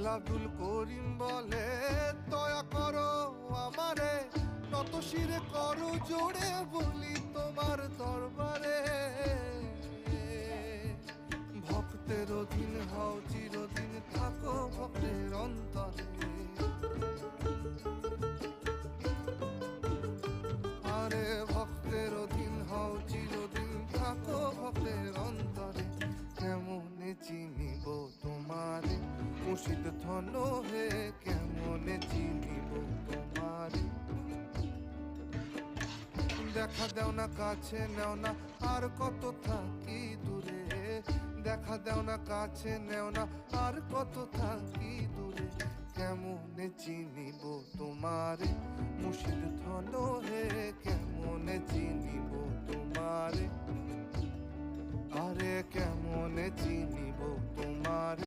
আব্দুল করিম বলে দয়া করো আমারে, নত শিরে করো জোরে বলি তোমার দরবারে। ভক্তের অধীন হও চিরদিন, থাকো ভক্তের অন্তরে। আরে ভক্তের অধীন হও চিরদিন, থাকো ভক্তের অন্তরে। কেমনে চিনিব তোমারে মুর্শিদ ধন হে, কেমনে চিনিব তোমারে। দেখা দেও না কাছে নেও না, আর কত থাকি দূরে। দেখা দেও না কাছে নেও না, আর কত থাকি দূরে। কেমনে চিনিব তোমারে মুর্শিদ ধন হে, কেমনে চিনিব তোমারে। আরে কেমনে চিনিব তোমারে।